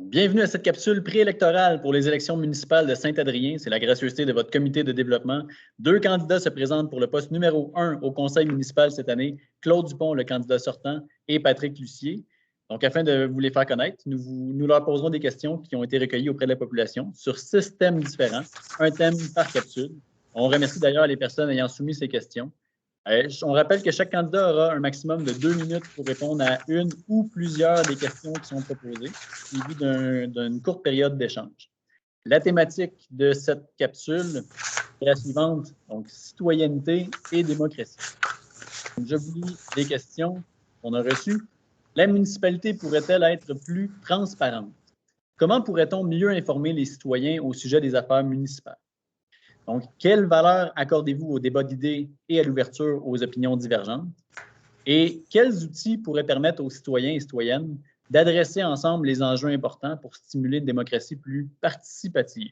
Donc, bienvenue à cette capsule préélectorale pour les élections municipales de Saint-Adrien. C'est la gracieuseté de votre comité de développement. 2 candidats se présentent pour le poste numéro 1 au conseil municipal cette année. Claude Dupont, le candidat sortant, et Patrick Lucier. Donc, afin de vous les faire connaître, nous leur poserons des questions qui ont été recueillies auprès de la population sur 6 thèmes différents, un thème par capsule. On remercie d'ailleurs les personnes ayant soumis ces questions. On rappelle que chaque candidat aura un maximum de 2 minutes pour répondre à une ou plusieurs des questions qui sont proposées, suivies d'une courte période d'échange. La thématique de cette capsule est la suivante, donc citoyenneté et démocratie. Donc, je vous lis les questions qu'on a reçues. La municipalité pourrait-elle être plus transparente? Comment pourrait-on mieux informer les citoyens au sujet des affaires municipales? Donc, quelle valeur accordez-vous au débat d'idées et à l'ouverture aux opinions divergentes? Et quels outils pourraient permettre aux citoyens et citoyennes d'adresser ensemble les enjeux importants pour stimuler une démocratie plus participative?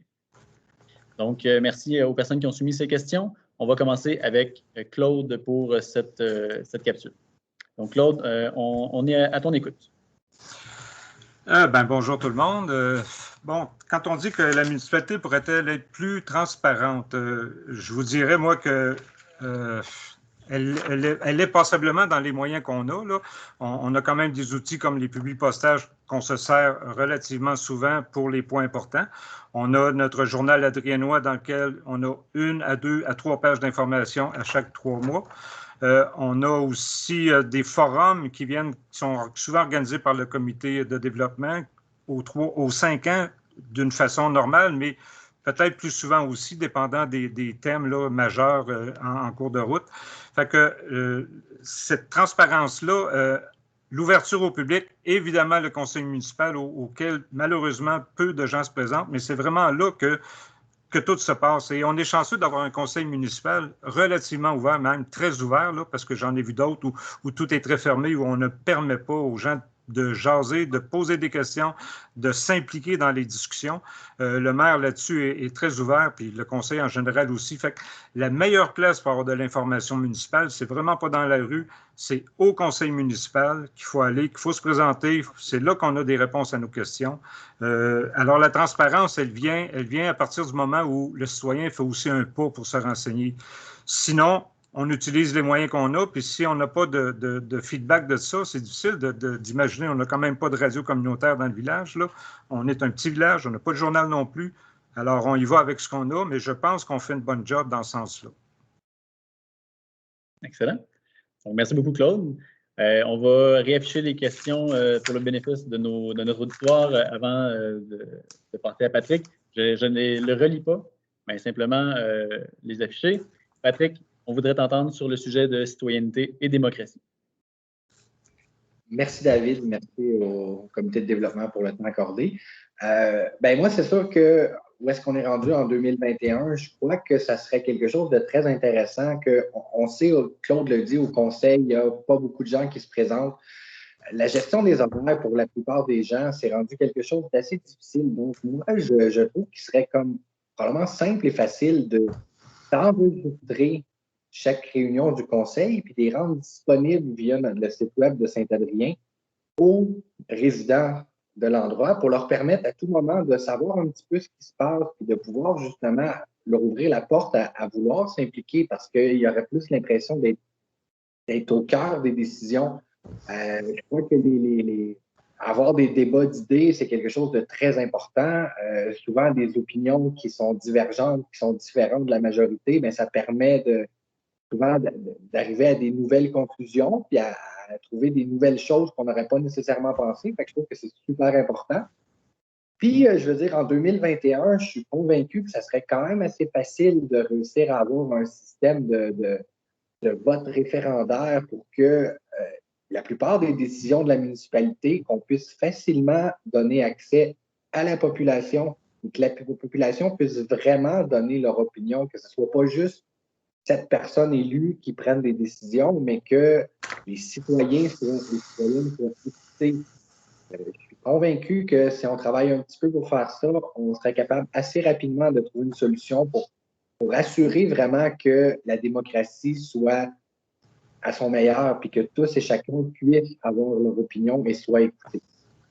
Donc, merci aux personnes qui ont soumis ces questions. On va commencer avec Claude pour cette capsule. Donc, Claude, on est à ton écoute. Bonjour tout le monde. Quand on dit que la municipalité pourrait-elle être plus transparente, je vous dirais, moi, que elle est passablement dans les moyens qu'on a. Là. On a quand même des outils comme les publipostages qu'on se sert relativement souvent pour les points importants. On a notre journal adriennois dans lequel on a 1 à 2 à 3 pages d'informations à chaque 3 mois. On a aussi des forums qui sont souvent organisés par le comité de développement aux 5 ans d'une façon normale, mais peut-être plus souvent aussi, dépendant des thèmes là, majeurs en cours de route. Fait que cette transparence-là, l'ouverture au public, évidemment le conseil municipal auquel malheureusement peu de gens se présentent, mais c'est vraiment là que tout se passe. Et on est chanceux d'avoir un conseil municipal relativement ouvert, même très ouvert, là, parce que j'en ai vu d'autres où tout est très fermé, où on ne permet pas aux gens de jaser, de poser des questions, de s'impliquer dans les discussions. Le maire là-dessus est très ouvert, puis le conseil en général aussi. Fait que la meilleure place pour avoir de l'information municipale, c'est vraiment pas dans la rue, c'est au conseil municipal qu'il faut aller, qu'il faut se présenter. C'est là qu'on a des réponses à nos questions. Alors la transparence, elle vient à partir du moment où le citoyen fait aussi un pas pour se renseigner. Sinon, on utilise les moyens qu'on a, puis si on n'a pas de feedback de ça, c'est difficile d'imaginer. On n'a quand même pas de radio communautaire dans le village. Là. On est un petit village, on n'a pas de journal non plus. Alors, on y va avec ce qu'on a, mais je pense qu'on fait une bonne job dans ce sens-là. Excellent. Donc, merci beaucoup, Claude. On va réafficher les questions pour le bénéfice de notre auditoire avant de passer à Patrick. Je ne le relis pas, mais simplement les afficher. Patrick, on voudrait t'entendre sur le sujet de citoyenneté et démocratie. Merci, David. Merci au comité de développement pour le temps accordé. Moi, c'est sûr que où est-ce qu'on est rendu en 2021, je crois que ça serait quelque chose de très intéressant. On sait, Claude le dit, au conseil, il n'y a pas beaucoup de gens qui se présentent. La gestion des horaires pour la plupart des gens, c'est rendu quelque chose d'assez difficile. Donc, moi, je trouve qu'il serait comme probablement simple et facile d'enregistrer chaque réunion du conseil puis de les rendre disponibles via le site web de Saint-Adrien aux résidents de l'endroit pour leur permettre à tout moment de savoir un petit peu ce qui se passe et de pouvoir justement leur ouvrir la porte à vouloir s'impliquer parce qu'il y aurait plus l'impression d'être au cœur des décisions. Je crois que avoir des débats d'idées, c'est quelque chose de très important. Souvent, des opinions qui sont divergentes, qui sont différentes de la majorité, bien, ça permet souvent d'arriver à des nouvelles conclusions puis à trouver des nouvelles choses qu'on n'aurait pas nécessairement pensées. Fait que je trouve que c'est super important. Puis, je veux dire, en 2021, je suis convaincu que ça serait quand même assez facile de réussir à avoir un système de vote référendaire pour que la plupart des décisions de la municipalité, qu'on puisse facilement donner accès à la population et que la population puisse vraiment donner leur opinion, que ce ne soit pas juste cette personne élue qui prenne des décisions, mais que les citoyens soient écoutés. Je suis convaincu que si on travaille un petit peu pour faire ça, on serait capable assez rapidement de trouver une solution pour assurer vraiment que la démocratie soit à son meilleur, puis que tous et chacun puissent avoir leur opinion et soient écoutés.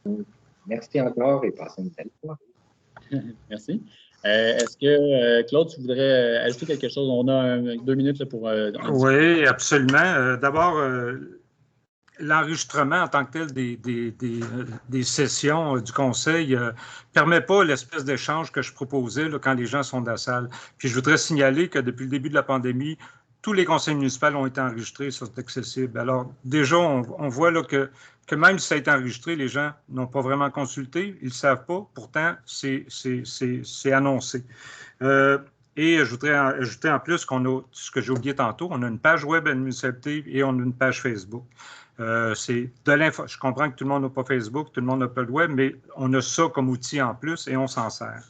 Donc, Merci encore et passez une belle soirée. Merci. Est-ce que, Claude, tu voudrais ajouter quelque chose? On a 2 minutes là, pour... Oui, absolument. D'abord, l'enregistrement en tant que tel des sessions du conseil ne permet pas l'espèce d'échange que je proposais là, quand les gens sont dans la salle. Puis je voudrais signaler que depuis le début de la pandémie, tous les conseils municipaux ont été enregistrés, sont accessibles. Alors déjà, on voit là, que même si ça a été enregistré, les gens n'ont pas vraiment consulté, ils ne savent pas, pourtant c'est annoncé. Et je voudrais ajouter en plus qu'on a, ce que j'ai oublié tantôt, on a une page web à la municipalité et on a une page Facebook. C'est de l'info. Je comprends que tout le monde n'a pas Facebook, tout le monde n'a pas le web, mais on a ça comme outil en plus et on s'en sert.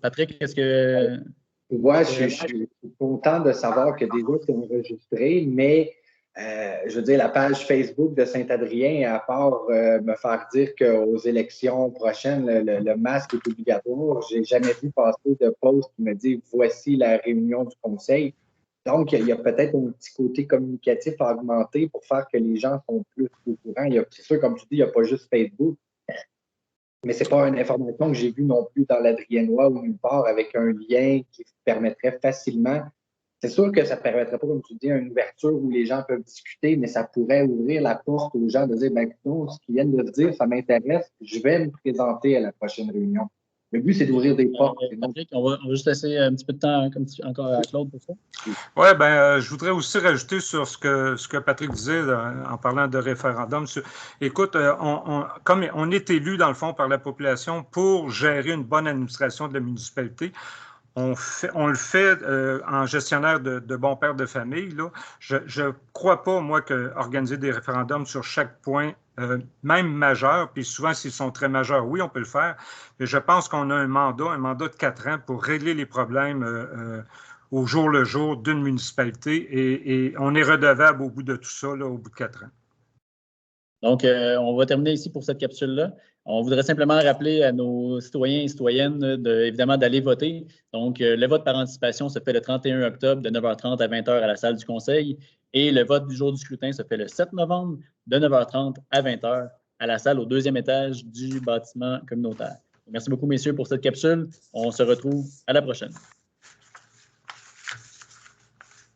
Patrick, est-ce que... Ouais, je suis content de savoir que déjà c'est enregistré, mais je veux dire, la page Facebook de Saint-Adrien, à part me faire dire qu'aux élections prochaines, le masque est obligatoire, j'ai jamais vu passer de post qui me dit « Voici la réunion du conseil ». Donc, il y a peut-être un petit côté communicatif à augmenter pour faire que les gens sont plus au courant. C'est sûr, comme tu dis, il n'y a pas juste Facebook, mais ce n'est pas une information que j'ai vue non plus dans l'Adriennois ou nulle part avec un lien qui permettrait facilement. C'est sûr que ça ne permettrait pas, comme tu dis, une ouverture où les gens peuvent discuter, mais ça pourrait ouvrir la porte aux gens de dire, ben, écoute, ce qu'ils viennent de se dire, ça m'intéresse, je vais me présenter à la prochaine réunion. Le but, c'est d'ouvrir des portes. Patrick, on va juste laisser un petit peu de temps encore à Claude pour ça. Oui, je voudrais aussi rajouter sur ce que Patrick disait en parlant de référendum. Écoute, comme on est élu, dans le fond, par la population pour gérer une bonne administration de la municipalité, on le fait en gestionnaire de bons pères de famille. Là. Je ne crois pas, moi, qu'organiser des référendums sur chaque point, même majeur, puis souvent, s'ils sont très majeurs, oui, on peut le faire, mais je pense qu'on a un mandat de 4 ans pour régler les problèmes au jour le jour d'une municipalité et on est redevable au bout de tout ça, là, au bout de 4 ans. Donc, on va terminer ici pour cette capsule-là. On voudrait simplement rappeler à nos citoyens et citoyennes, évidemment, d'aller voter. Donc, le vote par anticipation se fait le 31 octobre de 9h30 à 20h à la salle du conseil et le vote du jour du scrutin se fait le 7 novembre de 9h30 à 20h à la salle au 2e étage du bâtiment communautaire. Merci beaucoup, messieurs, pour cette capsule. On se retrouve à la prochaine.